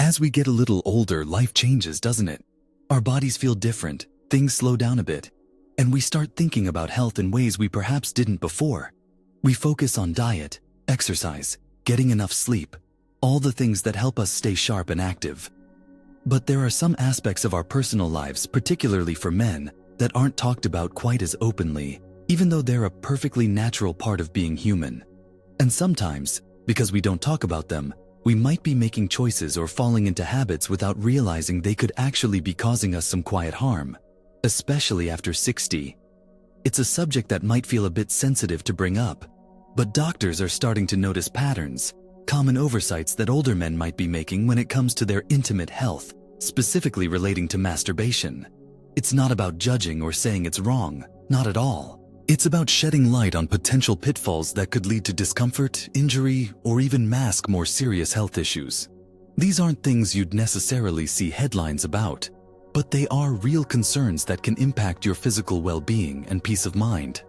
As we get a little older, life changes, doesn't it? Our bodies feel different, things slow down a bit, and we start thinking about health in ways we perhaps didn't before. We focus on diet, exercise, getting enough sleep, all the things that help us stay sharp and active. But there are some aspects of our personal lives, particularly for men, that aren't talked about quite as openly, even though they're a perfectly natural part of being human. And sometimes, because we don't talk about them, we might be making choices or falling into habits without realizing they could actually be causing us some quiet harm, especially after 60. It's a subject that might feel a bit sensitive to bring up, but doctors are starting to notice patterns, common oversights that older men might be making when it comes to their intimate health, specifically relating to masturbation. It's not about judging or saying it's wrong, not at all. It's about shedding light on potential pitfalls that could lead to discomfort, injury, or even mask more serious health issues. These aren't things you'd necessarily see headlines about, but they are real concerns that can impact your physical well-being and peace of mind.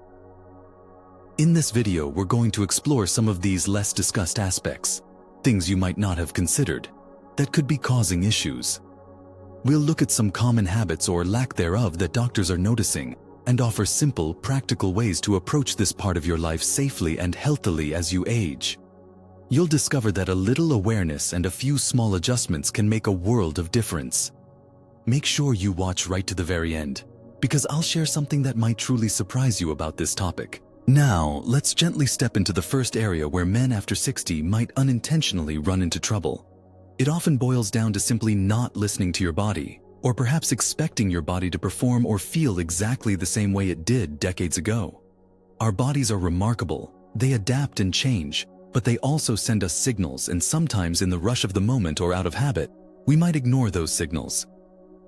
In this video, we're going to explore some of these less discussed aspects, things you might not have considered, that could be causing issues. We'll look at some common habits or lack thereof that doctors are noticing, and offer simple, practical ways to approach this part of your life safely and healthily as you age. You'll discover that a little awareness and a few small adjustments can make a world of difference. Make sure you watch right to the very end, because I'll share something that might truly surprise you about this topic. Now, let's gently step into the first area where men after 60 might unintentionally run into trouble. It often boils down to simply not listening to your body, or perhaps expecting your body to perform or feel exactly the same way it did decades ago. Our bodies are remarkable. They adapt and change, but they also send us signals, and sometimes in the rush of the moment or out of habit, we might ignore those signals.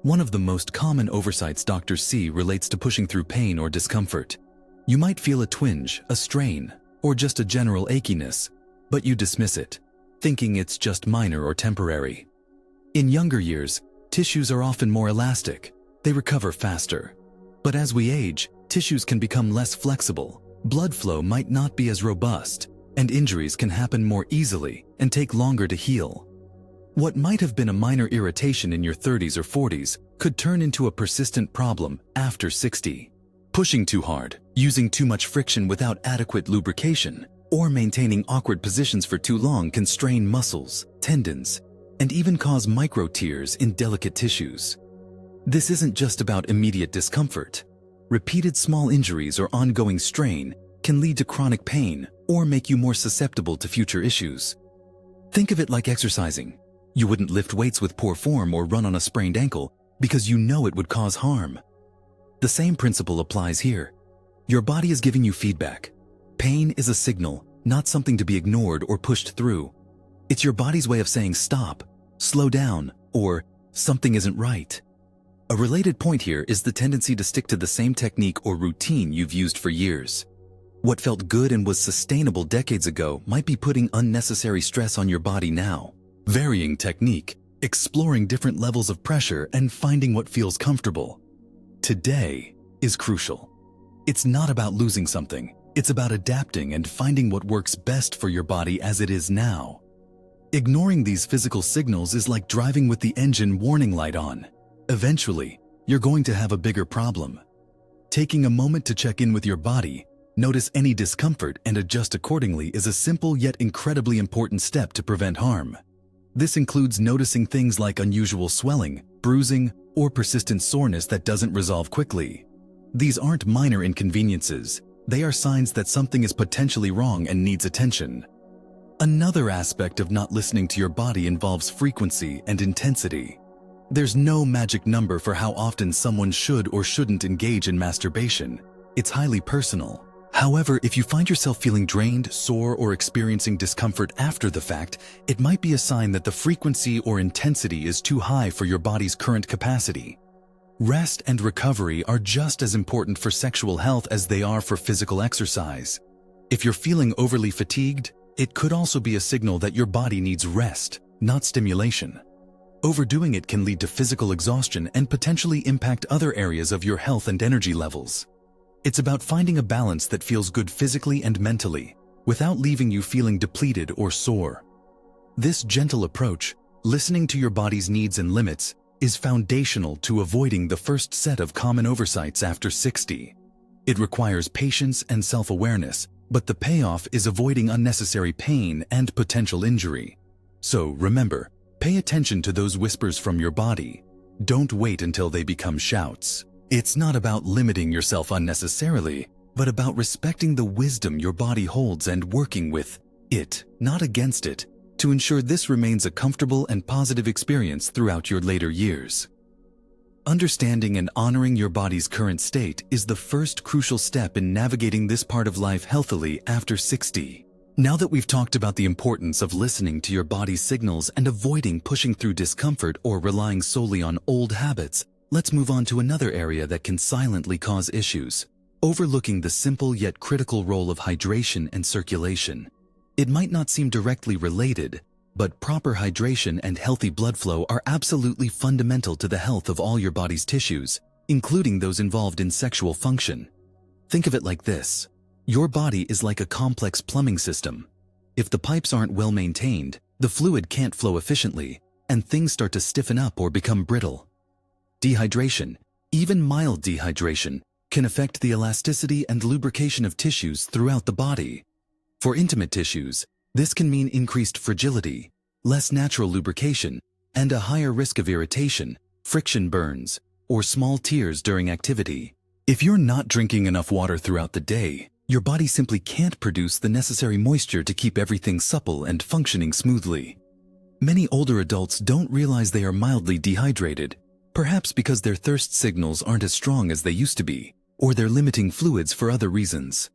One of the most common oversights doctors see relates to pushing through pain or discomfort. You might feel a twinge, a strain, or just a general achiness, but you dismiss it, thinking it's just minor or temporary. In younger years, tissues are often more elastic. They recover faster. But as we age, tissues can become less flexible, blood flow might not be as robust, and injuries can happen more easily and take longer to heal. What might have been a minor irritation in your 30s or 40s could turn into a persistent problem after 60. Pushing too hard, using too much friction without adequate lubrication, or maintaining awkward positions for too long can strain muscles, tendons, and even cause micro tears in delicate tissues. This isn't just about immediate discomfort. Repeated small injuries or ongoing strain can lead to chronic pain or make you more susceptible to future issues. Think of it like exercising. You wouldn't lift weights with poor form or run on a sprained ankle because you know it would cause harm. The same principle applies here. Your body is giving you feedback. Pain is a signal, not something to be ignored or pushed through. It's your body's way of saying stop, slow down, or something isn't right. A related point here is the tendency to stick to the same technique or routine you've used for years. What felt good and was sustainable decades ago might be putting unnecessary stress on your body now. Varying technique, exploring different levels of pressure, and finding what feels comfortable. Today is crucial. It's not about losing something. It's about adapting and finding what works best for your body as it is now. Ignoring these physical signals is like driving with the engine warning light on. Eventually, you're going to have a bigger problem. Taking a moment to check in with your body, notice any discomfort, and adjust accordingly is a simple yet incredibly important step to prevent harm. This includes noticing things like unusual swelling, bruising, or persistent soreness that doesn't resolve quickly. These aren't minor inconveniences. They are signs that something is potentially wrong and needs attention. Another aspect of not listening to your body involves frequency and intensity. There's no magic number for how often someone should or shouldn't engage in masturbation. It's highly personal. However, if you find yourself feeling drained, sore, or experiencing discomfort after the fact, it might be a sign that the frequency or intensity is too high for your body's current capacity. Rest and recovery are just as important for sexual health as they are for physical exercise. If you're feeling overly fatigued, it could also be a signal that your body needs rest, not stimulation. Overdoing it can lead to physical exhaustion and potentially impact other areas of your health and energy levels. It's about finding a balance that feels good physically and mentally, without leaving you feeling depleted or sore. This gentle approach, Listening to your body's needs and limits is foundational to avoiding the first set of common oversights after 60. It requires patience and self-awareness, but the payoff is avoiding unnecessary pain and potential injury. So remember, pay attention to those whispers from your body. Don't wait until they become shouts. It's not about limiting yourself unnecessarily, but about respecting the wisdom your body holds and working with it, not against it, to ensure this remains a comfortable and positive experience throughout your later years. Understanding and honoring your body's current state is the first crucial step in navigating this part of life healthily after 60. Now that we've talked about the importance of listening to your body's signals and avoiding pushing through discomfort or relying solely on old habits, let's move on to another area that can silently cause issues: overlooking the simple yet critical role of hydration and circulation. It might not seem directly related, but proper hydration and healthy blood flow are absolutely fundamental to the health of all your body's tissues, including those involved in sexual function. Think of it like this: your body is like a complex plumbing system. If the pipes aren't well maintained, the fluid can't flow efficiently, and things start to stiffen up or become brittle. Dehydration, even mild dehydration, can affect the elasticity and lubrication of tissues throughout the body. For intimate tissues, this can mean increased fragility, less natural lubrication, and a higher risk of irritation, friction burns, or small tears during activity. If you're not drinking enough water throughout the day, your body simply can't produce the necessary moisture to keep everything supple and functioning smoothly. Many older adults don't realize they are mildly dehydrated, perhaps because their thirst signals aren't as strong as they used to be, or they're limiting fluids for other reasons.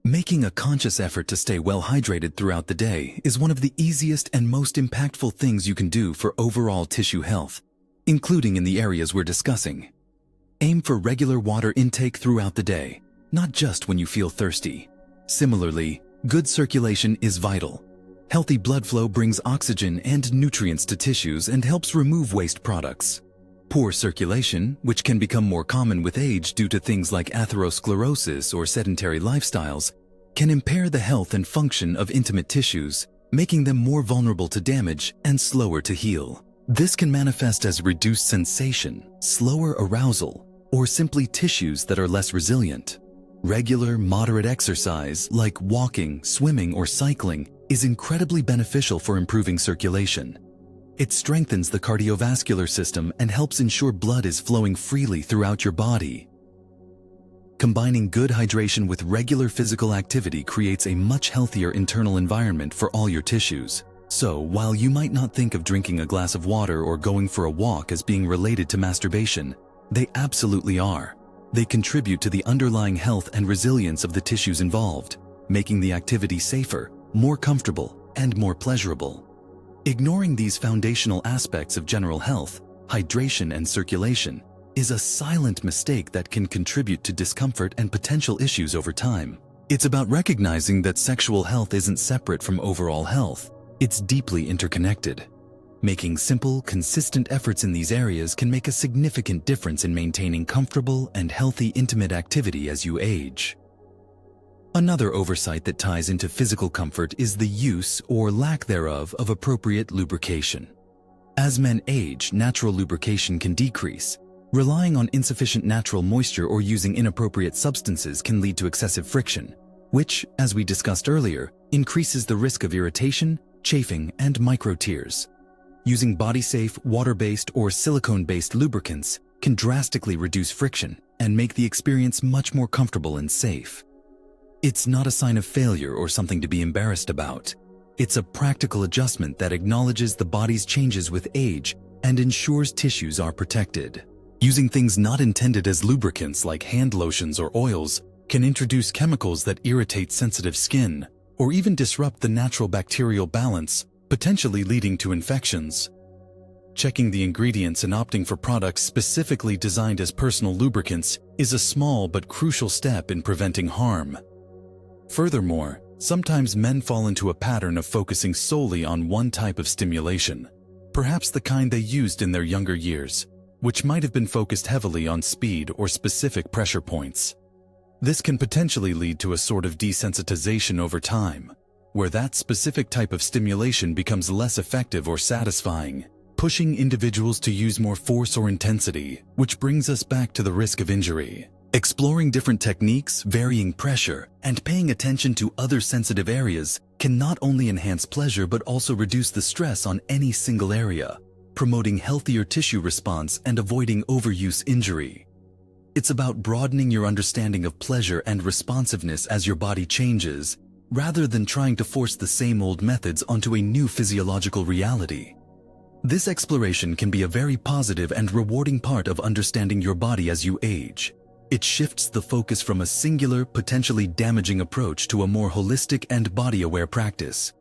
Making a conscious effort to stay well hydrated throughout the day is one of the easiest and most impactful things you can do for overall tissue health, including in the areas we're discussing. Aim for regular water intake throughout the day, not just when you feel thirsty. Similarly, good circulation is vital. Healthy blood flow brings oxygen and nutrients to tissues and helps remove waste products. Poor circulation, which can become more common with age due to things like atherosclerosis or sedentary lifestyles, can impair the health and function of intimate tissues, making them more vulnerable to damage and slower to heal. This can manifest as reduced sensation, slower arousal, or simply tissues that are less resilient. Regular, moderate exercise, like walking, swimming, or cycling, is incredibly beneficial for improving circulation. It strengthens the cardiovascular system and helps ensure blood is flowing freely throughout your body. Combining good hydration with regular physical activity creates a much healthier internal environment for all your tissues. So, while you might not think of drinking a glass of water or going for a walk as being related to masturbation, they absolutely are. They contribute to the underlying health and resilience of the tissues involved, making the activity safer, more comfortable, and more pleasurable. Ignoring these foundational aspects of general health, hydration and circulation, is a silent mistake that can contribute to discomfort and potential issues over time. It's about recognizing that sexual health isn't separate from overall health. It's deeply interconnected. Making simple, consistent efforts in these areas can make a significant difference in maintaining comfortable and healthy intimate activity as you age. Another oversight that ties into physical comfort is the use or lack thereof of appropriate lubrication. As men age, natural lubrication can decrease. Relying on insufficient natural moisture or using inappropriate substances can lead to excessive friction, which, as we discussed earlier, increases the risk of irritation, chafing, and micro-tears. Using body-safe, water-based, or silicone-based lubricants can drastically reduce friction and make the experience much more comfortable and safe. It's not a sign of failure or something to be embarrassed about. It's a practical adjustment that acknowledges the body's changes with age and ensures tissues are protected. Using things not intended as lubricants like hand lotions or oils can introduce chemicals that irritate sensitive skin or even disrupt the natural bacterial balance, potentially leading to infections. Checking the ingredients and opting for products specifically designed as personal lubricants is a small but crucial step in preventing harm. Furthermore, sometimes men fall into a pattern of focusing solely on one type of stimulation, perhaps the kind they used in their younger years, which might have been focused heavily on speed or specific pressure points. This can potentially lead to a sort of desensitization over time, where that specific type of stimulation becomes less effective or satisfying, pushing individuals to use more force or intensity, which brings us back to the risk of injury. Exploring different techniques, varying pressure, and paying attention to other sensitive areas can not only enhance pleasure but also reduce the stress on any single area, promoting healthier tissue response and avoiding overuse injury. It's about broadening your understanding of pleasure and responsiveness as your body changes, rather than trying to force the same old methods onto a new physiological reality. This exploration can be a very positive and rewarding part of understanding your body as you age. It shifts the focus from a singular, potentially damaging approach to a more holistic and body-aware practice.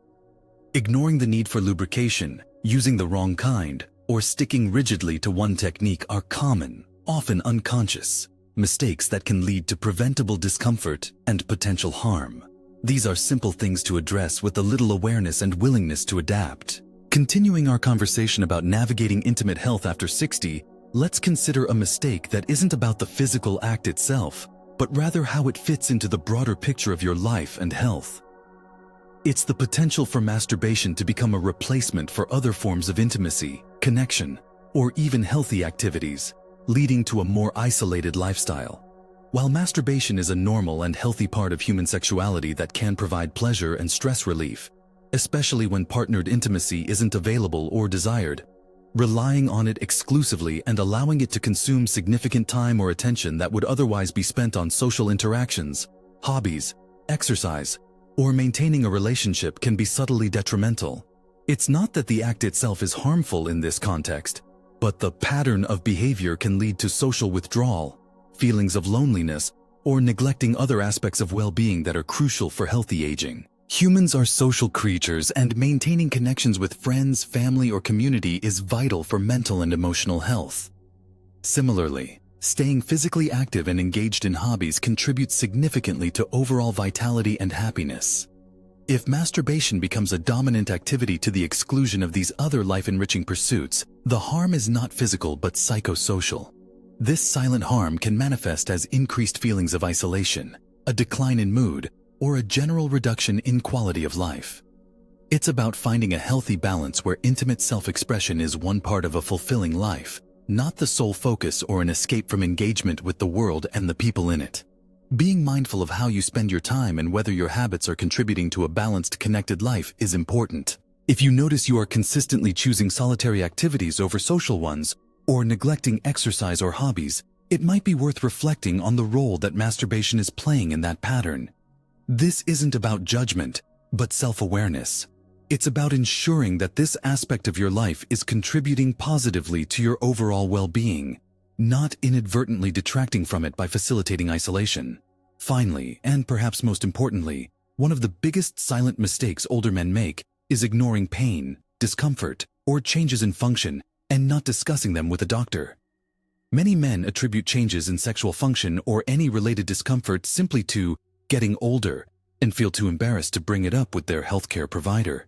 Ignoring the need for lubrication, using the wrong kind, or sticking rigidly to one technique are common, often unconscious, mistakes that can lead to preventable discomfort and potential harm. These are simple things to address with a little awareness and willingness to adapt. Continuing our conversation about navigating intimate health after 60, let's consider a mistake that isn't about the physical act itself, but rather how it fits into the broader picture of your life and health. It's the potential for masturbation to become a replacement for other forms of intimacy, connection, or even healthy activities, leading to a more isolated lifestyle. While masturbation is a normal and healthy part of human sexuality that can provide pleasure and stress relief, especially when partnered intimacy isn't available or desired, relying on it exclusively and allowing it to consume significant time or attention that would otherwise be spent on social interactions, hobbies, exercise, or maintaining a relationship can be subtly detrimental. It's not that the act itself is harmful in this context, but the pattern of behavior can lead to social withdrawal, feelings of loneliness, or neglecting other aspects of well-being that are crucial for healthy aging. Humans are social creatures, and maintaining connections with friends, family, or community is vital for mental and emotional health. Similarly, staying physically active and engaged in hobbies contributes significantly to overall vitality and happiness. If masturbation becomes a dominant activity to the exclusion of these other life-enriching pursuits, the harm is not physical but psychosocial. This silent harm can manifest as increased feelings of isolation, a decline in mood, or a general reduction in quality of life. It's about finding a healthy balance where intimate self-expression is one part of a fulfilling life, not the sole focus or an escape from engagement with the world and the people in it. Being mindful of how you spend your time and whether your habits are contributing to a balanced, connected life is important. If you notice you are consistently choosing solitary activities over social ones, or neglecting exercise or hobbies, it might be worth reflecting on the role that masturbation is playing in that pattern. This isn't about judgment, but self-awareness. It's about ensuring that this aspect of your life is contributing positively to your overall well-being, not inadvertently detracting from it by facilitating isolation. Finally, and perhaps most importantly, one of the biggest silent mistakes older men make is ignoring pain, discomfort, or changes in function and not discussing them with a doctor. Many men attribute changes in sexual function or any related discomfort simply to getting older and feel too embarrassed to bring it up with their healthcare provider.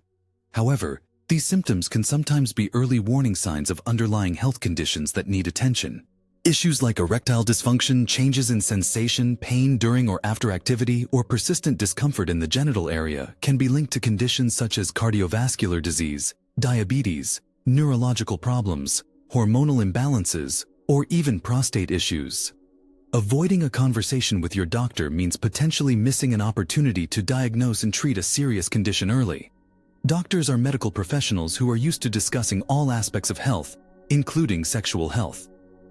However, these symptoms can sometimes be early warning signs of underlying health conditions that need attention. Issues like erectile dysfunction, changes in sensation, pain during or after activity, or persistent discomfort in the genital area can be linked to conditions such as cardiovascular disease, diabetes, neurological problems, hormonal imbalances, or even prostate issues. Avoiding a conversation with your doctor means potentially missing an opportunity to diagnose and treat a serious condition early. Doctors are medical professionals who are used to discussing all aspects of health, including sexual health.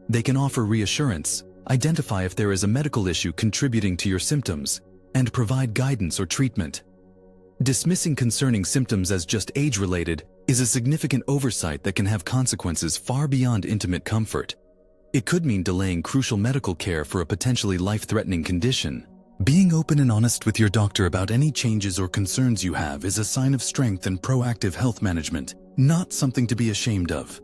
They can offer reassurance, identify if there is a medical issue contributing to your symptoms, and provide guidance or treatment. Dismissing concerning symptoms as just age-related is a significant oversight that can have consequences far beyond intimate comfort. It could mean delaying crucial medical care for a potentially life-threatening condition. Being open and honest with your doctor about any changes or concerns you have is a sign of strength and proactive health management, not something to be ashamed of.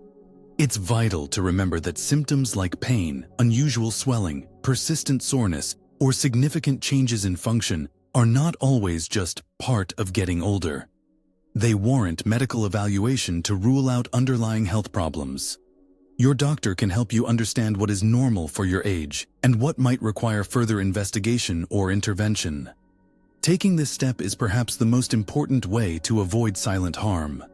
It's vital to remember that symptoms like pain, unusual swelling, persistent soreness, or significant changes in function are not always just part of getting older. They warrant medical evaluation to rule out underlying health problems. Your doctor can help you understand what is normal for your age and what might require further investigation or intervention. Taking this step is perhaps the most important way to avoid silent harm.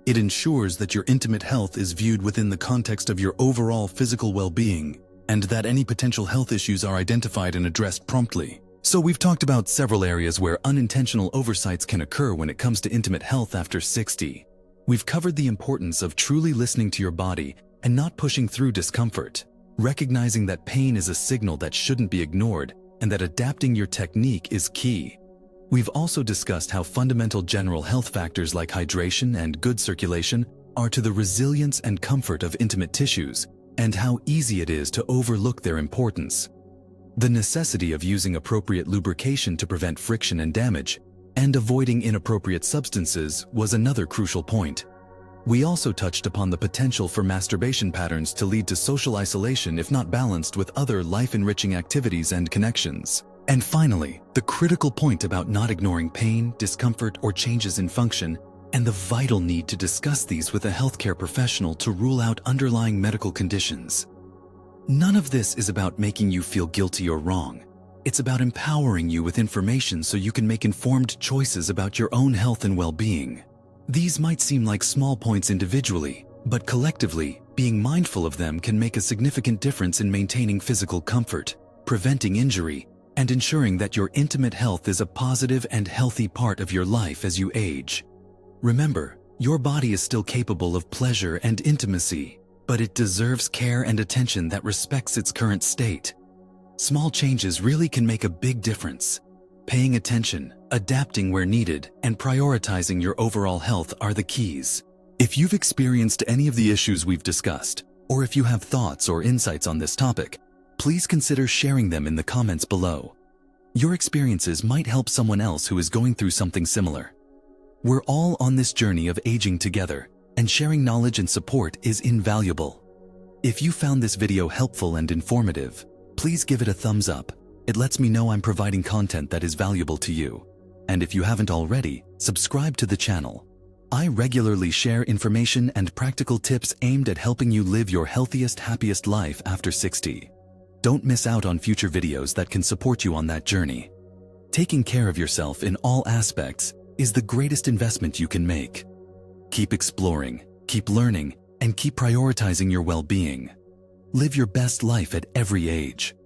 It ensures that your intimate health is viewed within the context of your overall physical well-being, and that any potential health issues are identified and addressed promptly. So we've talked about several areas where unintentional oversights can occur when it comes to intimate health after 60. We've covered the importance of truly listening to your body and not pushing through discomfort, recognizing that pain is a signal that shouldn't be ignored and that adapting your technique is key. We've also discussed how fundamental general health factors like hydration and good circulation are to the resilience and comfort of intimate tissues, and how easy it is to overlook their importance. The necessity of using appropriate lubrication to prevent friction and damage, and avoiding inappropriate substances was another crucial point. We also touched upon the potential for masturbation patterns to lead to social isolation if not balanced with other life-enriching activities and connections. And finally, the critical point about not ignoring pain, discomfort, or changes in function, and the vital need to discuss these with a healthcare professional to rule out underlying medical conditions. None of this is about making you feel guilty or wrong. It's about empowering you with information so you can make informed choices about your own health and well-being. These might seem like small points individually, but collectively, being mindful of them can make a significant difference in maintaining physical comfort, preventing injury, and ensuring that your intimate health is a positive and healthy part of your life as you age. Remember, your body is still capable of pleasure and intimacy, but it deserves care and attention that respects its current state. Small changes really can make a big difference. Paying attention, adapting where needed, and prioritizing your overall health are the keys. If you've experienced any of the issues we've discussed, or if you have thoughts or insights on this topic, please consider sharing them in the comments below. Your experiences might help someone else who is going through something similar. We're all on this journey of aging together, and sharing knowledge and support is invaluable. If you found this video helpful and informative, please give it a thumbs up. It lets me know I'm providing content that is valuable to you. And if you haven't already, subscribe to the channel. I regularly share information and practical tips aimed at helping you live your healthiest, happiest life after 60. Don't miss out on future videos that can support you on that journey. Taking care of yourself in all aspects is the greatest investment you can make. Keep exploring, keep learning, and keep prioritizing your well-being. Live your best life at every age.